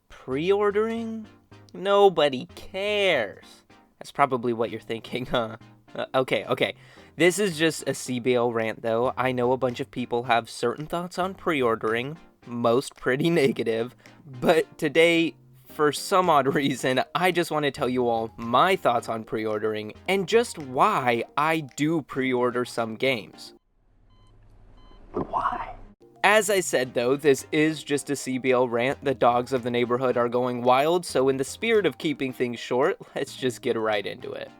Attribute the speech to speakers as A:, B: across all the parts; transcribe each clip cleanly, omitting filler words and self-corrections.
A: Pre-ordering? Nobody cares. That's probably what you're thinking, huh? Okay. This is just a CBL rant, though. I know a bunch of people have certain thoughts on pre-ordering, most pretty negative, but today, for some odd reason, I just want to tell you all my thoughts on pre-ordering and just why I do pre-order some games.
B: Why?
A: As I said though, this is just a CBL rant. The dogs of the neighborhood are going wild, so in the spirit of keeping things short, let's just get right into it.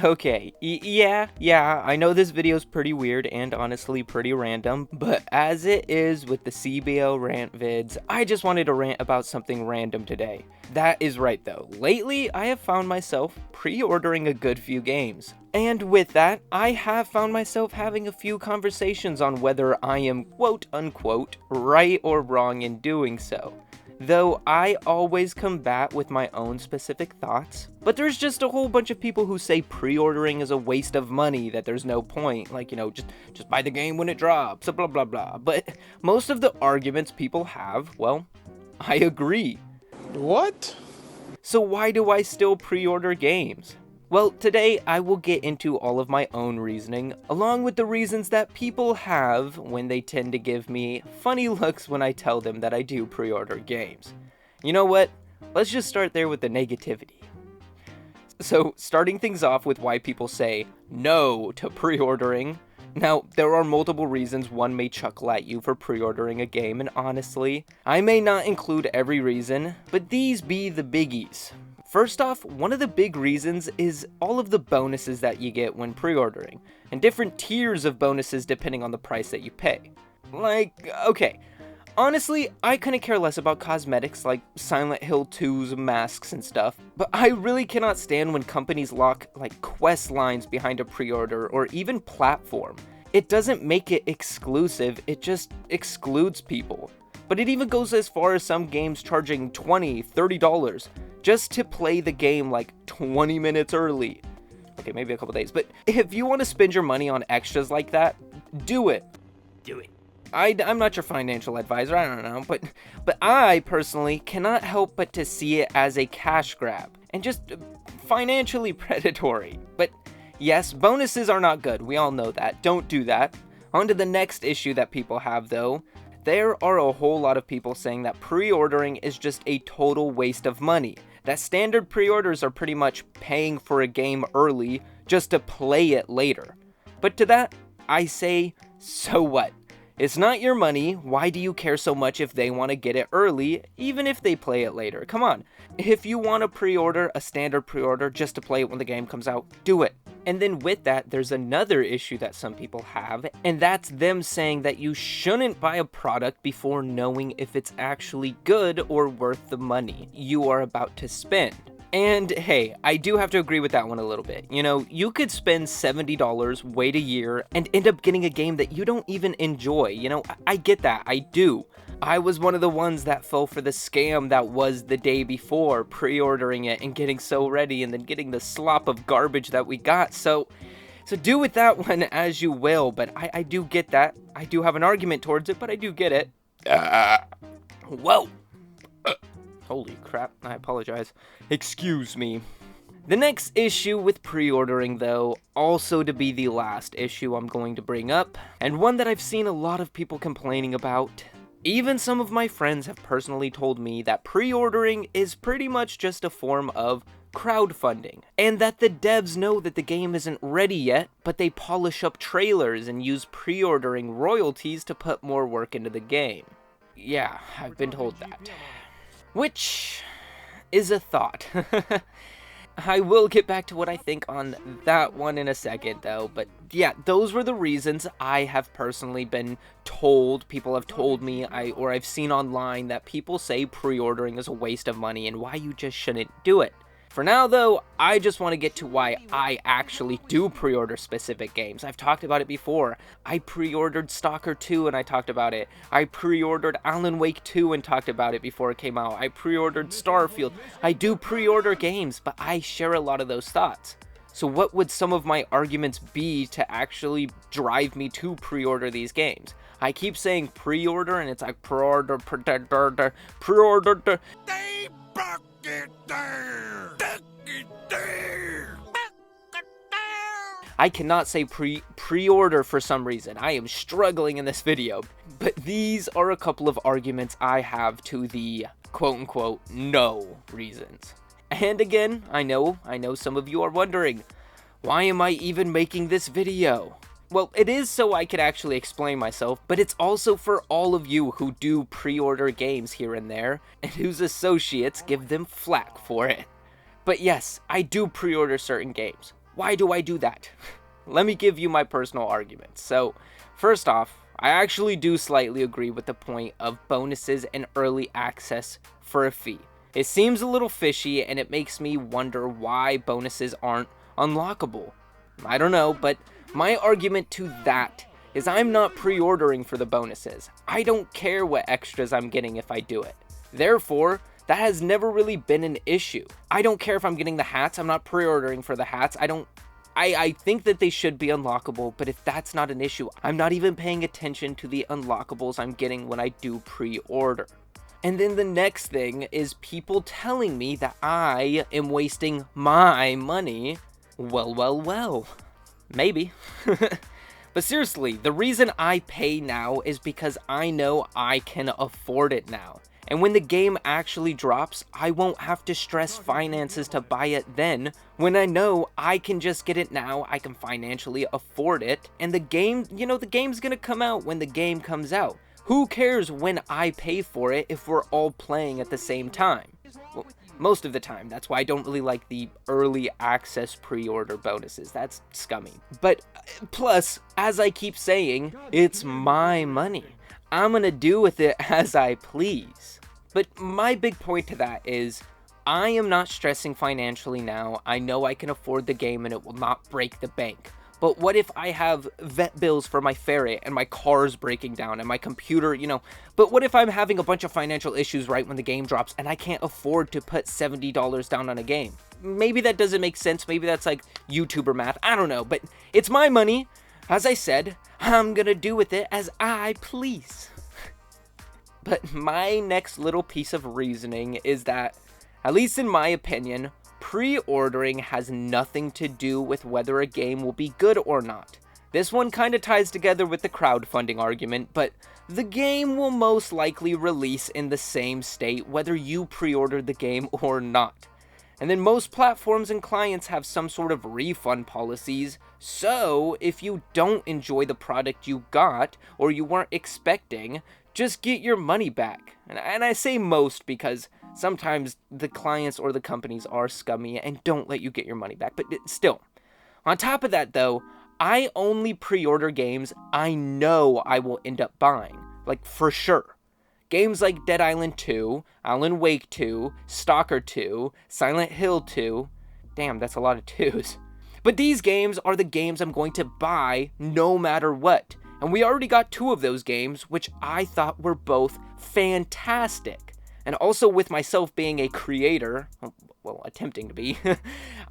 A: Okay, yeah, I know this video is pretty weird and honestly pretty random, but as it is with the CBL rant vids, I just wanted to rant about something random today. That is right though, lately I have found myself pre-ordering a good few games. And with that, I have found myself having a few conversations on whether I am quote unquote right or wrong in doing so. Though I always combat with my own specific thoughts, but there's just a whole bunch of people who say pre-ordering is a waste of money, that there's no point, like, just buy the game when it drops, blah blah blah. But most of the arguments people have, well, I agree.
B: What?
A: So why do I still pre-order games? Well, today I will get into all of my own reasoning, along with the reasons that people have when they tend to give me funny looks when I tell them that I do pre-order games. You know what? Let's just start there with the negativity. So, starting things off with why people say no to pre-ordering. Now, there are multiple reasons one may chuckle at you for pre-ordering a game, and honestly, I may not include every reason, but these be the biggies. First off, one of the big reasons is all of the bonuses that you get when pre-ordering, and different tiers of bonuses depending on the price that you pay. Like, okay, honestly, I couldn't care less about cosmetics like Silent Hill 2's masks and stuff, but I really cannot stand when companies lock, like, quest lines behind a pre-order or even platform. It doesn't make it exclusive, it just excludes people. But it even goes as far as some games charging $20, $30 just to play the game like 20 minutes early. Okay, maybe a couple days, but if you want to spend your money on extras like that, do it. I'm not your financial advisor, I don't know, but I personally cannot help but to see it as a cash grab and just financially predatory. But yes, bonuses are not good, we all know that, don't do that. On to the next issue that people have though. There are a whole lot of people saying that pre-ordering is just a total waste of money, that standard pre-orders are pretty much paying for a game early just to play it later. But to that, I say, so what? It's not your money, why do you care so much if they want to get it early, even if they play it later? Come on, if you want to pre-order a standard pre-order just to play it when the game comes out, do it. And then with that, there's another issue that some people have, and that's them saying that you shouldn't buy a product before knowing if it's actually good or worth the money you are about to spend. And hey, I do have to agree with that one a little bit. You know, you could spend $70, wait a year, and end up getting a game that you don't even enjoy. You know, I get that, I do. I was one of the ones that fell for the scam that was the day before, pre-ordering it and getting so ready and then getting the slop of garbage that we got. So do with that one as you will, but I do get that. I do have an argument towards it, but I do get it. Whoa! Holy crap, I apologize. Excuse me. The next issue with pre-ordering though, also to be the last issue I'm going to bring up, and one that I've seen a lot of people complaining about. Even some of my friends have personally told me that pre-ordering is pretty much just a form of crowdfunding, and that the devs know that the game isn't ready yet, but they polish up trailers and use pre-ordering royalties to put more work into the game. Yeah, I've been told that. Which is a thought. I will get back to what I think on that one in a second though, but yeah, those were the reasons I have personally been told, people have told me, or I've seen online that people say pre-ordering is a waste of money and why you just shouldn't do it. For now though, I just want to get to why I actually do pre-order specific games. I've talked about it before. I pre-ordered Stalker 2 and I talked about it. I pre-ordered Alan Wake 2 and talked about it before it came out. I pre-ordered Starfield. I do pre-order games, but I share a lot of those thoughts. So what would some of my arguments be to actually drive me to pre-order these games? I keep saying pre-order and it's like pre-order, pre-order.
B: They broke it there. Stuck it there.
A: I cannot say pre-order for some reason. I am struggling in this video. But these are a couple of arguments I have to the quote-unquote no reasons. And again, I know some of you are wondering, why am I even making this video? Well, it is so I could actually explain myself, but it's also for all of you who do pre-order games here and there, and whose associates give them flack for it. But yes, I do pre-order certain games. Why do I do that? Let me give you my personal arguments. So, first off, I actually do slightly agree with the point of bonuses and early access for a fee. It seems a little fishy, and it makes me wonder why bonuses aren't unlockable. I don't know, but my argument to that is I'm not pre-ordering for the bonuses. I don't care what extras I'm getting if I do it. Therefore, that has never really been an issue. I don't care if I'm getting the hats. I'm not pre-ordering for the hats. I think that they should be unlockable, but if that's not an issue, I'm not even paying attention to the unlockables I'm getting when I do pre-order. And then the next thing is people telling me that I am wasting my money. Well. Maybe. But seriously, the reason I pay now is because I know I can afford it now. And when the game actually drops, I won't have to stress finances to buy it then, when I know I can just get it now, I can financially afford it, and the game, the game's gonna come out when the game comes out. Who cares when I pay for it if we're all playing at the same time? Well, most of the time. That's why I don't really like the early access pre-order bonuses. That's scummy. But plus, as I keep saying, it's my money. I'm gonna do with it as I please. But my big point to that is, I am not stressing financially now. I know I can afford the game and it will not break the bank. But what if I have vet bills for my ferret and my car's breaking down and my computer, But what if I'm having a bunch of financial issues right when the game drops and I can't afford to put $70 down on a game? Maybe that doesn't make sense. Maybe that's like YouTuber math. I don't know. But it's my money. As I said, I'm gonna do with it as I please. But my next little piece of reasoning is that, at least in my opinion, pre-ordering has nothing to do with whether a game will be good or not. This one kind of ties together with the crowdfunding argument, but the game will most likely release in the same state whether you pre-order the game or not. And then most platforms and clients have some sort of refund policies, so if you don't enjoy the product you got or you weren't expecting, just get your money back. And I say most because sometimes the clients or the companies are scummy and don't let you get your money back, but still. On top of that though, I only pre-order games I know I will end up buying, like for sure. Games like Dead Island 2, Alan Wake 2, Stalker 2, Silent Hill 2, damn, that's a lot of 2s. But these games are the games I'm going to buy no matter what. And we already got 2 of those games, which I thought were both fantastic. And also with myself being a creator, well, attempting to be,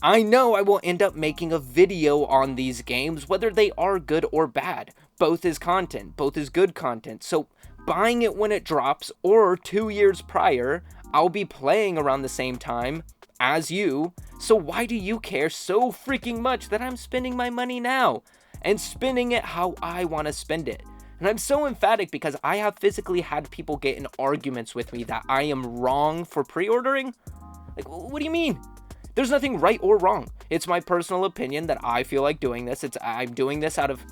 A: I know I will end up making a video on these games, whether they are good or bad. Both is content, both is good content. So buying it when it drops, or 2 years prior, I'll be playing around the same time as you. So why do you care so freaking much that I'm spending my money now? And spending it how I want to spend it. And I'm so emphatic because I have physically had people get in arguments with me that I am wrong for pre-ordering. Like, what do you mean? There's nothing right or wrong. It's my personal opinion that I feel like doing this. I'm doing this out of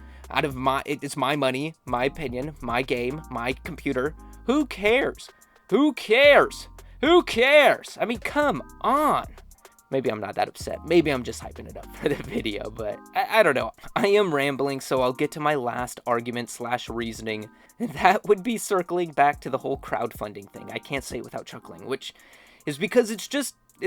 A: it's my money, my opinion, my game, my computer. Who cares? Who cares? Who cares? I mean, come on. Maybe I'm not that upset. Maybe I'm just hyping it up for the video, but I don't know. I am rambling, so I'll get to my last argument/reasoning. And that would be circling back to the whole crowdfunding thing. I can't say it without chuckling, which is because it's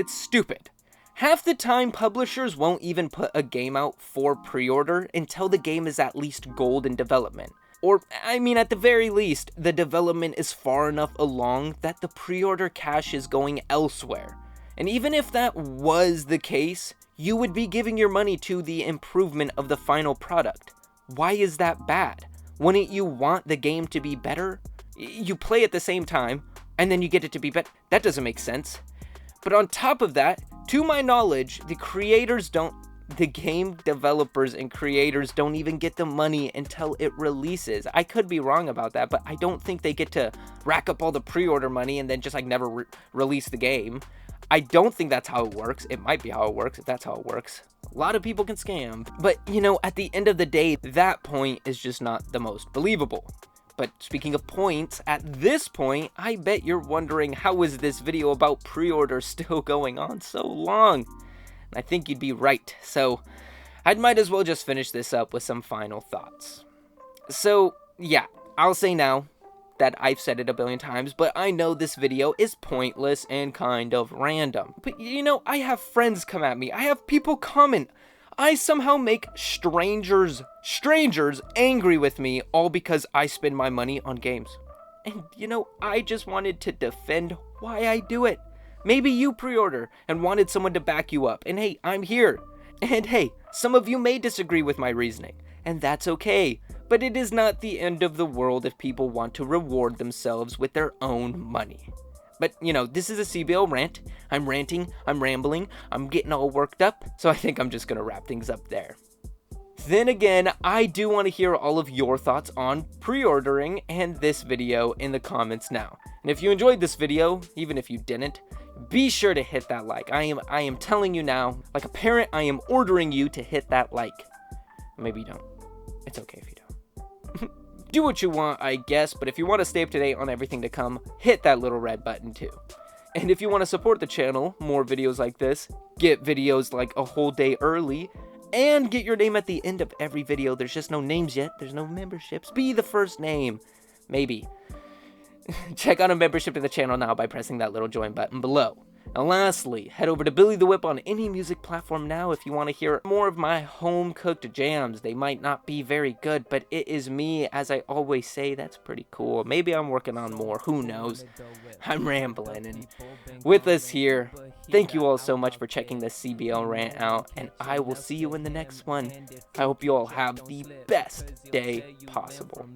A: stupid. Half the time, publishers won't even put a game out for pre-order until the game is at least gold in development. Or, I mean, at the very least, the development is far enough along that the pre-order cash is going elsewhere. And even if that was the case, you would be giving your money to the improvement of the final product. Why is that bad? Wouldn't you want the game to be better? You play at the same time, and then you get it to be better. That doesn't make sense. But on top of that, to my knowledge, the game developers and creators don't even get the money until it releases. I could be wrong about that, but I don't think they get to rack up all the pre-order money and then just like never release the game. I don't think that's how it works. It might be how it works if that's how it works. A lot of people can scam. But, you know, at the end of the day, that point is just not the most believable. But speaking of points, at this point, I bet you're wondering, how is this video about pre-order still going on so long? And I think you'd be right. So I might as well just finish this up with some final thoughts. So yeah, I'll say now that I've said it a billion times, but I know this video is pointless and kind of random. But you know, I have friends come at me. I have people comment. I somehow make strangers angry with me, all because I spend my money on games. And you know, I just wanted to defend why I do it. Maybe you pre-order and wanted someone to back you up, and hey, I'm here. And hey, some of you may disagree with my reasoning, and that's okay. But it is not the end of the world if people want to reward themselves with their own money. But, you know, this is a CBL rant. I'm ranting, I'm rambling, I'm getting all worked up, so I think I'm just gonna wrap things up there. Then again, I do want to hear all of your thoughts on pre-ordering and this video in the comments now. And if you enjoyed this video, even if you didn't, be sure to hit that like. I am telling you now, like a parent, I am ordering you to hit that like. Maybe you don't. It's okay if you don't. Do what you want, I guess, but if you want to stay up to date on everything to come, hit that little red button too. And if you want to support the channel, more videos like this, get videos like a whole day early, and get your name at the end of every video. There's just no names yet. There's no memberships. Be the first name. Maybe. Check out a membership to the channel now by pressing that little join button below. And lastly, head over to BillyTheWhip on any music platform now if you want to hear more of my home-cooked jams. They might not be very good, but it is me. As I always say, that's pretty cool. Maybe I'm working on more. Who knows? I'm rambling. And with us here, thank you all so much for checking this CBL rant out, and I will see you in the next one. I hope you all have the best day possible.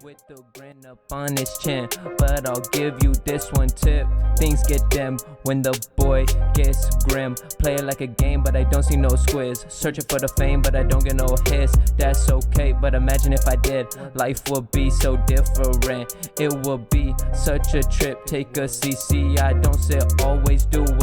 C: With the grin up on his chin, but I'll give you this one tip. Things get dim when the boy gets grim. Play it like a game, but I don't see no squiz. Searching for the fame, but I don't get no hiss. That's okay, but imagine if I did. Life would be so different. It would be such a trip. Take a CC, I don't sit always doing